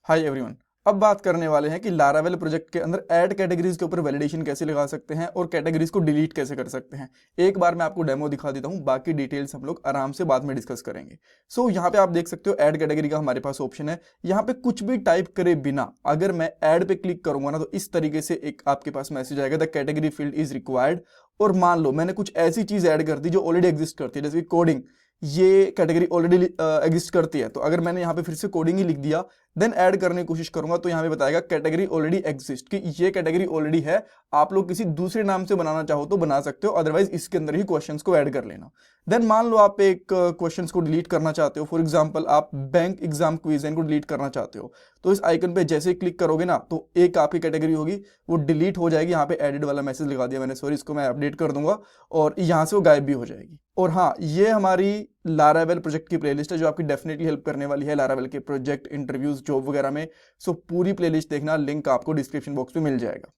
Hi everyone. अब बात करने वाले हैं कि लारावेल प्रोजेक्ट के अंदर ऐड कैटेगरीज के ऊपर वैलिडेशन कैसे लगा सकते हैं और कैटेगरीज को डिलीट कैसे कर सकते हैं। एक बार मैं आपको डेमो दिखा देता हूं, बाकी डिटेल्स हम लोग आराम से बाद में डिस्कस करेंगे। सो यहाँ पे आप देख सकते हो ऐड कैटेगरी का हमारे पास ऑप्शन है। यहाँ पे कुछ भी टाइप करे बिना अगर मैं ऐड पे क्लिक करूंगा ना, तो इस तरीके से एक आपके पास मैसेज आएगा, the category field is required. और मान लो मैंने कुछ ऐसी चीज ऐड कर दी जो ऑलरेडी एग्जिस्ट करती है, जैसे कि कोडिंग, ये कैटेगरी ऑलरेडी एग्जिस्ट करती है। तो अगर मैंने यहाँ पे फिर से कोडिंग ही लिख दिया, देन ऐड करने की कोशिश करूंगा, तो यहाँ पे बताएगा कैटेगरी ऑलरेडी एग्जिस्ट, कि ये कैटेगरी ऑलरेडी है। आप लोग किसी दूसरे नाम से बनाना चाहो तो बना सकते हो, अदरवाइज इसके अंदर ही क्वेश्चंस को ऐड कर लेना। देन मान लो आप एक क्वेश्चंस को डिलीट करना चाहते हो, फॉर एग्जांपल आप बैंक एग्जाम क्विज को डिलीट करना चाहते हो, तो इस आइकन पे जैसे ही क्लिक करोगे ना, तो एक आपकी कैटेगरी होगी वो डिलीट हो जाएगी। यहाँ पे एडिट वाला मैसेज लगा दिया मैंने, सॉरी, इसको मैं अपडेट कर दूंगा और यहाँ से वो गायब भी हो जाएगी। और हाँ, ये हमारी लारावेल प्रोजेक्ट की प्लेलिस्ट है जो आपकी डेफिनेटली हेल्प करने वाली है लारावेल के प्रोजेक्ट, इंटरव्यूज, जॉब वगैरह में। सो पूरी प्लेलिस्ट देखना, लिंक आपको डिस्क्रिप्शन बॉक्स में मिल जाएगा।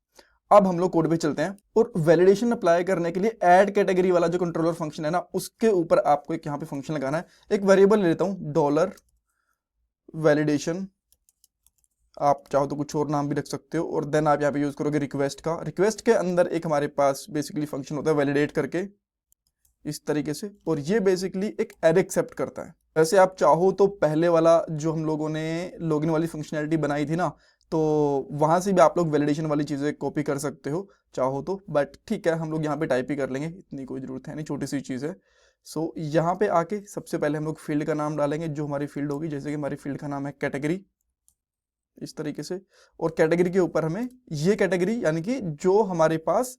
अब हम लोग कोड पे चलते हैं और वैलिडेशन अप्लाई करने के लिए ऐड कैटेगरी वाला जो कंट्रोलर फंक्शन है ना, उसके ऊपर आपको एक यहाँ पे फंक्शन लगाना है। एक वेरिएबल ले लेता हूं, डॉलर वैलिडेशन, आप चाहो तो कुछ और नाम भी रख सकते हो। और देन आप यहाँ पे यूज करोगे रिक्वेस्ट का। रिक्वेस्ट के अंदर एक हमारे पास बेसिकली फंक्शन होता है वैलिडेट करके, इस तरीके से, और ये बेसिकली एक एरर एक्सेप्ट करता है। वैसे आप चाहो तो पहले वाला जो हम लोगों ने लॉगिन वाली फंक्शनैलिटी बनाई थी ना, तो वहां से भी आप लोग वैलिडेशन वाली चीजें कॉपी कर सकते हो चाहो तो, बट ठीक है, हम लोग यहाँ पे टाइप ही कर लेंगे, इतनी कोई जरूरत है नहीं, छोटी सी चीज है। सो यहाँ पे आके सबसे पहले हम लोग फील्ड का नाम डालेंगे, जो हमारी फील्ड होगी, जैसे कि हमारी फील्ड का नाम है कैटेगरी, इस तरीके से। और कैटेगरी के ऊपर हमें ये कैटेगरी, यानी कि जो हमारे पास,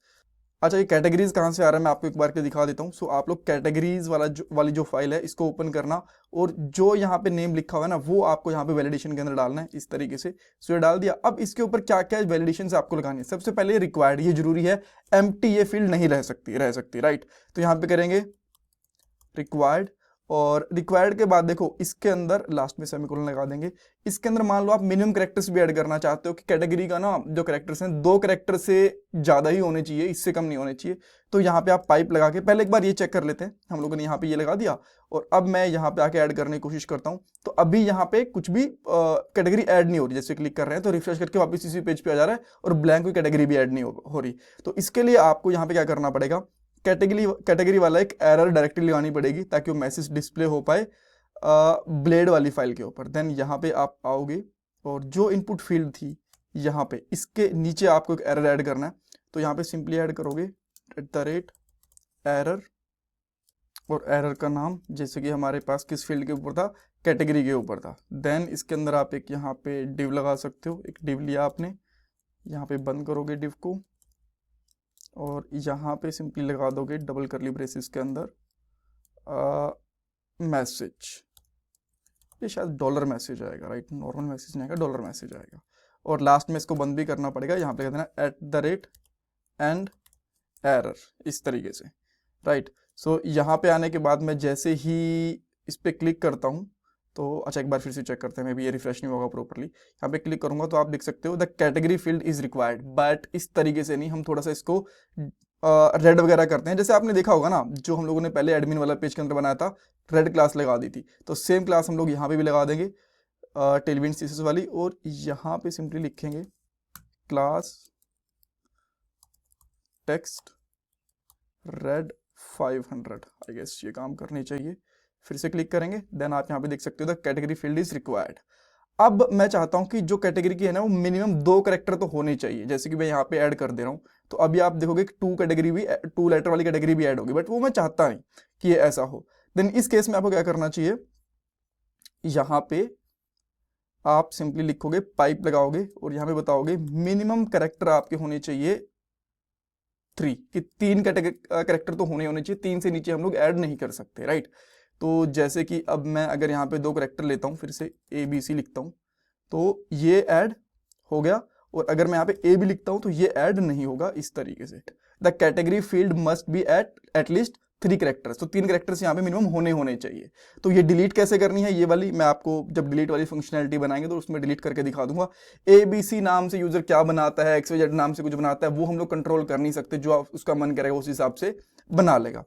अच्छा, ये कैटेगरीज कहाँ से आ रहा है मैं आपको एक बार के दिखा देता हूँ। सो आप लोग कैटेगरीज वाली जो फाइल है इसको ओपन करना, और जो यहाँ पे नेम लिखा हुआ है ना, वो आपको यहाँ पे वैलिडेशन के अंदर डालना है, इस तरीके से। सो ये डाल दिया। अब इसके ऊपर क्या क्या वैलिडेशन से आपको लगानी है, सबसे पहले रिक्वायर्ड, ये जरूरी है, एम्प्टी ये फील्ड नहीं रह सकती, राइट। तो यहाँ पे करेंगे रिक्वायर्ड, और रिक्वायर्ड के बाद देखो इसके अंदर लास्ट में सेमीकोलन लगा देंगे। इसके अंदर मान लो आप मिनिमम कैरेक्टर्स भी ऐड करना चाहते हो, कि कैटेगरी का ना जो कैरेक्टर्स हैं 2 कैरेक्टर से ज्यादा ही होने चाहिए, इससे कम नहीं होने चाहिए। तो यहाँ पे आप पाइप लगा के पहले एक बार ये चेक कर लेते हैं। हम लोगों ने यहाँ पे ये लगा दिया, और अब मैं यहाँ पे आके ऐड करने की कोशिश करता हूँ। तो अभी यहाँ पे कुछ भी कैटेगरी ऐड नहीं हो रही। जैसे क्लिक कर रहे हैं तो रिफ्रेश करके वापस इसी पेज पे आ जा रहा है, और ब्लैंक कोई कैटेगरी भी ऐड नहीं हो रही। तो इसके लिए आपको यहाँ पे क्या करना पड़ेगा, कैटेगरी वाला एक एरर डायरेक्टली लगानी पड़ेगी, ताकि वो मैसेज डिस्प्ले हो पाए ब्लेड वाली फाइल के ऊपर। देन यहाँ पे आप आओगे, और जो इनपुट फील्ड थी यहाँ पे, इसके नीचे आपको एक एरर ऐड करना है। तो यहाँ पे सिंपली ऐड करोगे @error, और एरर का नाम जैसे कि हमारे पास किस फील्ड के ऊपर था, कैटेगरी के ऊपर था। देन इसके अंदर आप एक यहाँ पे डिव लगा सकते हो। एक डिव लिया आपने, यहाँ पे बंद करोगे डिव को, और यहाँ पे सिंपली लगा दोगे डबल करली ब्रेसेस के अंदर मैसेज। ये शायद डॉलर मैसेज आएगा, राइट, नॉर्मल मैसेज नहीं आएगा, डॉलर मैसेज आएगा। और लास्ट में इसको बंद भी करना पड़ेगा, यहाँ पे कहते हैं @end error, इस तरीके से, राइट। सो यहाँ पे आने के बाद मैं जैसे ही इस पे क्लिक करता हूँ, तो अच्छा, एक बार फिर से चेक करते हैं, मे बी ये रिफ्रेश नहीं होगा प्रॉपरली। यहाँ पे क्लिक करूंगा तो आप देख सकते हो the category field is required, but इस तरीके से नहीं, हम थोड़ा सा इसको रेड वगैरह करते हैं। जैसे आपने देखा होगा ना, जो हम लोगों ने पहले एडमिन वाला पेज के अंदर बनाया था, रेड क्लास लगा दी थी, तो सेम क्लास हम लोग यहाँ पे भी लगा देंगे, टेलविंड सीएसएस वाली। और यहाँ पे सिंपली लिखेंगे class text red 500, I guess ये काम करनी चाहिए। फिर से क्लिक करेंगे, देन आप यहाँ पे देख सकते हो the category field is required. अब मैं चाहता हूं कि जो कैटेगरी की है ना, वो मिनिमम 2 कैरेक्टर तो होने चाहिए, जैसे कि मैं यहाँ पे ऐड कर दे रहा हूं। तो अभी आप देखोगे कि 2 लेटर वाली कैटेगरी भी ऐड होगी, बट वो मैं चाहता नहीं कि ये ऐसा हो। देन इस केस में आपको क्या करना चाहिए, यहाँ पे आप सिंपली लिखोगे, पाइप लगाओगे, और यहाँ पे बताओगे मिनिमम कैरेक्टर आपके होने चाहिए 3, कि 3 कैरेक्टर तो होने चाहिए, 3 से नीचे हम लोग ऐड नहीं कर सकते, राइट। तो जैसे कि अब मैं अगर यहाँ पे 2 कैरेक्टर लेता हूँ, फिर से ABC लिखता हूँ, तो ये ऐड हो गया। और अगर मैं यहाँ पे A भी लिखता हूँ तो ये ऐड नहीं होगा, इस तरीके से। The category field must be at least 3 characters, तो 3 कैरेक्टर्स यहाँ पे मिनिमम होने चाहिए। तो ये डिलीट कैसे करनी है, ये वाली मैं आपको जब डिलीट वाली फंक्शनैलिटी बनाएंगे तो उसमें डिलीट करके दिखा दूंगा। ABC नाम से यूजर क्या बनाता है, XYZ नाम से कुछ बनाता है, वो हम लोग कंट्रोल कर नहीं सकते, जो आप उसका मन करेगा उस हिसाब से बना लेगा।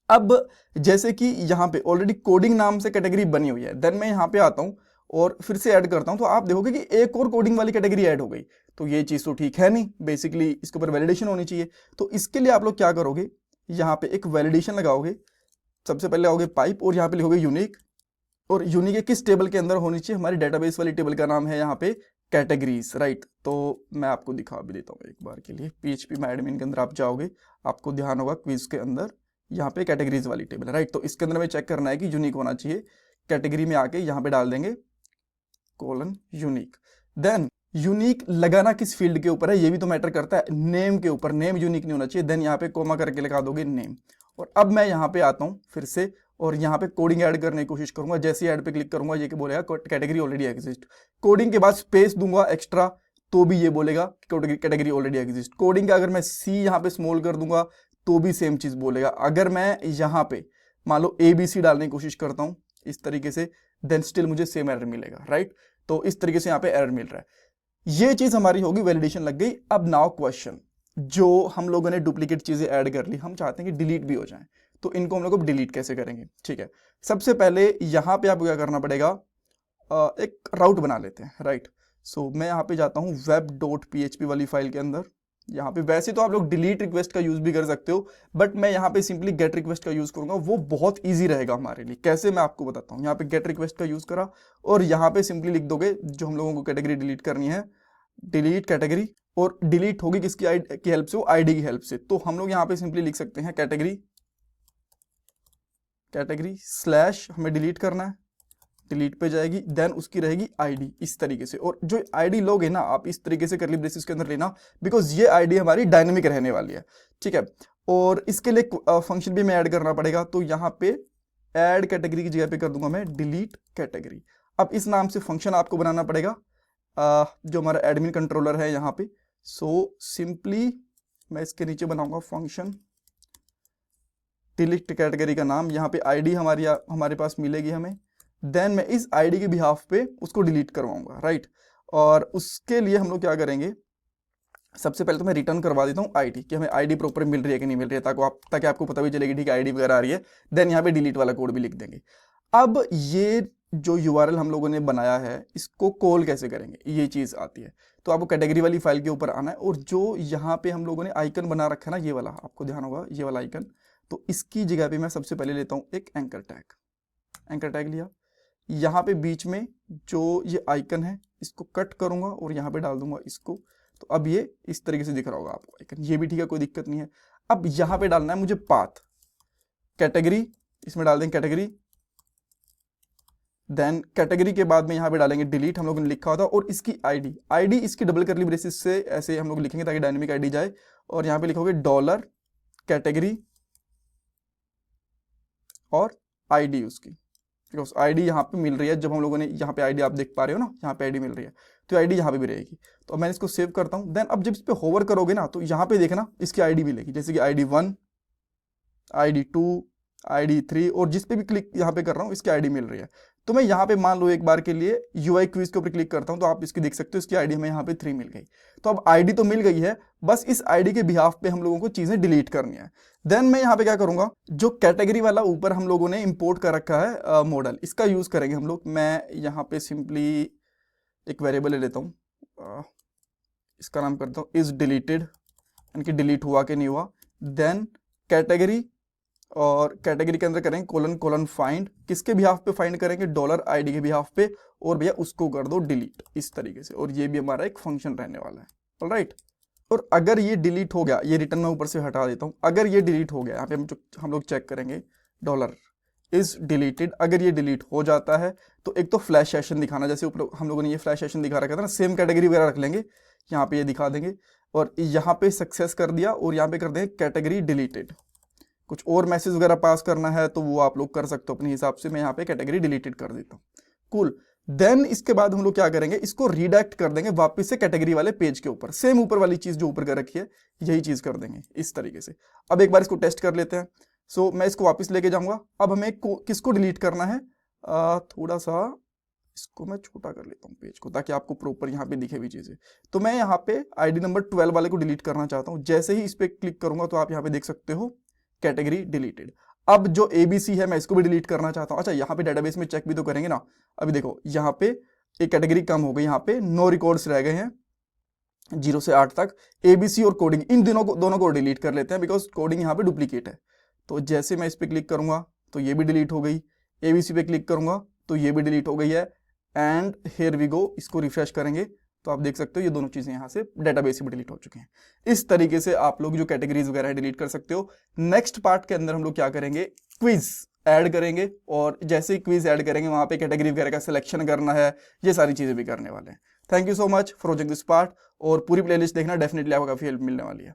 अब जैसे कि यहाँ पे ऑलरेडी कोडिंग नाम से कैटेगरी बनी हुई है, देन मैं यहाँ पे आता हूँ और फिर से ऐड करता हूं तो आप देखोगे कि एक और कोडिंग वाली कैटेगरी ऐड हो गई। तो ये चीज़ तो ठीक है नहीं, बेसिकली इसके ऊपर वैलिडेशन होनी चाहिए। तो इसके लिए आप लोग क्या करोगे, यहाँ पे एक वैलिडेशन लगाओगे। सबसे पहले आओगे पाइप और यहाँ पे लिखोगे यूनिक, और यूनिक किस टेबल के अंदर होनी चाहिए, हमारी डेटाबेस वाली टेबल का नाम है यहाँ पे कैटेगरीज, राइट। तो मैं आपको दिखा भी देता हूँ एक बार के लिए। PHP में एडमिन के अंदर आप जाओगे, आपको ध्यान होगा क्विज के अंदर यहाँ पे कैटेगरीज वाली टेबल है, राइट। तो इसके अंदर में चेक करना है कि यूनिक होना चाहिए। कैटेगरी में आके यहाँ पे डाल देंगे कोलन यूनिक। देन यूनिक लगाना किस फील्ड के ऊपर है ये भी तो मैटर करता है, नेम के ऊपर। नेम यूनिक नहीं होना चाहिए। देन यहाँ पे कोमा करके लगा दोगे नेम। और अब मैं यहाँ पे आता हूँ फिर से, और यहाँ पे कोडिंग ऐड करने की कोशिश करूंगा। जैसे ही ऐड पे क्लिक करूंगा ये क्या बोलेगा, कैटेगरी ऑलरेडी एग्जिस्ट। कोडिंग के बाद स्पेस दूंगा एक्स्ट्रा तो भी ये बोलेगा कैटेगरी ऑलरेडी एग्जिस्ट। कोडिंग का अगर मैं C यहाँ पे स्मॉल कर दूंगा तो भी सेम चीज बोलेगा। अगर मैं यहाँ पे मान लो ABC डालने की कोशिश करता हूँ इस तरीके से, देन स्टिल मुझे सेम एरर मिलेगा, राइट। तो इस तरीके से यहाँ पे एरर मिल रहा है। ये चीज हमारी होगी, वैलिडेशन लग गई। अब नाउ क्वेश्चन, जो हम लोगों ने डुप्लीकेट चीजें ऐड कर ली, हम चाहते हैं कि डिलीट भी हो जाए, तो इनको हम लोग अब डिलीट कैसे करेंगे, ठीक है। सबसे पहले यहाँ पे आपको क्या करना पड़ेगा, एक राउट बना लेते हैं, राइट। सो मैं यहाँ पे जाता हूँ web.php वाली फाइल के अंदर। यहाँ पे वैसे तो आप लोग डिलीट रिक्वेस्ट का यूज भी कर सकते हो, बट मैं यहाँ पे सिंपली गेट रिक्वेस्ट का यूज करूंगा, वो बहुत ईजी रहेगा हमारे लिए। कैसे मैं आपको बताता हूँ। यहाँ पे गेट रिक्वेस्ट का यूज करा और यहाँ पे सिंपली लिख दोगे जो हम लोगों को कैटेगरी डिलीट करनी है, डिलीट कैटेगरी। और डिलीट होगी किसकी की हेल्प से, वो आईडी की हेल्प से। तो हम लोग यहाँ पे सिंपली लिख सकते हैं कैटेगरी स्लैश, हमें डिलीट करना है, डिलीट पे जाएगी, देन उसकी रहेगी आईडी इस तरीके से। और जो आईडी लोगे ना आप इस तरीके से करली ब्रेसेस के अंदर लेना, बिकॉज ये आईडी हमारी डायनेमिक रहने वाली है, ठीक है। और इसके लिए फंक्शन भी हमें ऐड करना पड़ेगा। तो यहाँ पे ऐड कैटेगरी की जगह पे कर दूंगा मैं डिलीट कैटेगरी। अब इस नाम से फंक्शन आपको बनाना पड़ेगा, जो हमारा एडमिन कंट्रोलर है यहाँ पे। सो सिंपली मैं इसके नीचे बनाऊंगा फंक्शन डिलीट कैटेगरी का नाम। यहाँ पे आईडी हमारे पास मिलेगी हमें, देन मैं इस आईडी के बिहाफ पे उसको डिलीट करवाऊंगा, राइट। और उसके लिए हम लोग क्या करेंगे, सबसे पहले तो मैं रिटर्न करवा देता हूँ आईडी, कि हमें आईडी प्रॉपर मिल रही है कि नहीं मिल रही है, ताकि आपको पता भी चलेगी ठीक है आईडी वगैरह आ रही है। देन यहाँ पे डिलीट वाला कोड भी लिख देंगे। अब ये जो URL हम लोगों ने बनाया है इसको कॉल कैसे करेंगे, ये चीज आती है। तो आपको कैटेगरी वाली फाइल के ऊपर आना है, और जो यहाँ पे हम लोगों ने आइकन बना रखा है ना, ये वाला आपको ध्यान होगा, ये वाला आइकन। तो इसकी जगह पे मैं सबसे पहले लेता हूँ एक एंकर टैग लिया। यहाँ पे बीच में जो ये आइकन है इसको कट करूंगा और यहाँ पे डाल दूंगा इसको। तो अब ये इस तरीके से दिख रहा होगा आपको आइकन, ये भी ठीक है, कोई दिक्कत नहीं है। अब यहाँ पे डालना है मुझे पाथ, कैटेगरी, इसमें डाल देंगे कैटेगरी। देन कैटेगरी के बाद में यहाँ पे डालेंगे डिलीट, हम लोगों ने लिखा होता, और इसकी आईडी इसकी डबल करली ब्रेसिस से ऐसे हम लोग लिखेंगे ताकि डायनेमिक आईडी जाए। और यहाँ पे लिखोगे डॉलर कैटेगरी और आईडी उसकी, बिकॉज आईडी यहाँ पे मिल रही है। जब हम लोगों ने यहाँ पे आईडी आप देख पा रहे हो ना, यहाँ पे आईडी मिल रही है, तो आईडी यहाँ पे भी रहेगी। तो अब मैं इसको सेव करता हूँ। देन अब जब इस पे होवर करोगे ना, तो यहाँ पे देखना इसकी आईडी मिलेगी, जैसे कि ID1, ID2, ID3, और जिस पे भी क्लिक यहाँ पे कर रहा हूँ इसकी आईडी मिल रही है। तो मैं यहाँ पे मान लो एक बार के लिए UI क्विज के ऊपर क्लिक करता हूँ, तो आप इसकी देख सकते हो इसकी आईडी हमें यहाँ पे 3 मिल गई। तो अब आईडी तो मिल गई है, बस इस आईडी के बिहाफ पे हम लोगों को चीजें डिलीट करनी है। देन मैं यहाँ पे क्या करूंगा, जो कैटेगरी वाला ऊपर हम लोगों ने इंपोर्ट कर रखा है मॉडल, इसका यूज करेंगे हम लोग। मैं यहाँ पे सिंपली एक वेरिएबल ले लेता हूँ, इसका नाम करता हूँ इज डिलीटेड, यानी कि डिलीट हुआ कि नहीं हुआ। देन कैटेगरी, और कैटेगरी के अंदर करेंगे कोलन फाइंड, किसके बिहाफ पे फाइंड करेंगे, डॉलर आईडी के बिहाफ पे, और भैया उसको कर दो डिलीट इस तरीके से। और ये भी हमारा एक फंक्शन रहने वाला है, ऑलराइट। और अगर ये डिलीट हो गया, ये रिटर्न मैं ऊपर से हटा देता हूँ, अगर ये डिलीट हो गया, यहाँ पे हम लोग चेक करेंगे डॉलर इज डिलीटेड। अगर ये डिलीट हो जाता है तो एक तो फ्लैश सेशन दिखाना, जैसे ऊपर हम लोगों ने ये फ्लैश सेशन दिखा रखा था ना, सेम कैटेगरी वगैरह रख लेंगे, यहाँ पे ये दिखा देंगे। और यहाँ पे सक्सेस कर दिया, और यहाँ पे कर देंगे कैटेगरी डिलीटेड। कुछ और मैसेज वगैरह पास करना है तो वो आप लोग कर सकते हो अपने हिसाब से। मैं यहाँ पे कैटेगरी डिलीटेड कर देता हूँ, कूल। देन इसके बाद हम लोग क्या करेंगे, इसको रीडायरेक्ट कर देंगे वापस से कैटेगरी वाले पेज के ऊपर, सेम ऊपर वाली चीज जो ऊपर कर रखी है यही चीज कर देंगे इस तरीके से। अब एक बार इसको टेस्ट कर लेते हैं। सो मैं इसको वापस लेके जाऊंगा। अब हमें किसको डिलीट करना है, थोड़ा सा इसको मैं छोटा कर लेता हूँ पेज को, ताकि आपको प्रॉपर यहाँ पे दिखे हुई चीजें। तो मैं यहाँ पे आईडी नंबर 12 वाले को डिलीट करना चाहता हूँ। जैसे ही इस पे क्लिक करूंगा तो आप यहाँ पे देख सकते हो कैटेगरी डिलीटेड। अब जो ABC है मैं इसको भी डिलीट करना चाहता हूँ। अच्छा, यहाँ पे डेटाबेस में चेक भी तो करेंगे ना। अभी देखो यहाँ पे एक कैटेगरी कम हो गई, यहाँ पे नो रिकॉर्ड्स रह गए हैं 0 से 8 तक। ABC और कोडिंग, इन दोनों को डिलीट कर लेते हैं बिकॉज कोडिंग यहाँ पे डुप्लीकेट है। तो जैसे मैं इस पर क्लिक करूंगा तो ये भी डिलीट हो गई, ABC पे क्लिक करूंगा तो ये भी डिलीट हो गई है, एंड हियर वी गो। इसको रिफ्रेश करेंगे तो आप देख सकते हो ये दोनों चीजें यहाँ से डेटाबेस से भी डिलीट हो चुकी हैं। इस तरीके से आप लोग जो कैटेगरीज वगैरह है डिलीट कर सकते हो। नेक्स्ट पार्ट के अंदर हम लोग क्या करेंगे, क्विज ऐड करेंगे, और जैसे ही क्विज ऐड करेंगे वहां पे कैटेगरी वगैरह का सिलेक्शन करना है, ये सारी चीजें भी करने वाले हैं। Thank you so much for watching this part, और पूरी प्लेलिस्ट देखना, डेफिनेटली आपको काफी हेल्प मिलने वाली है।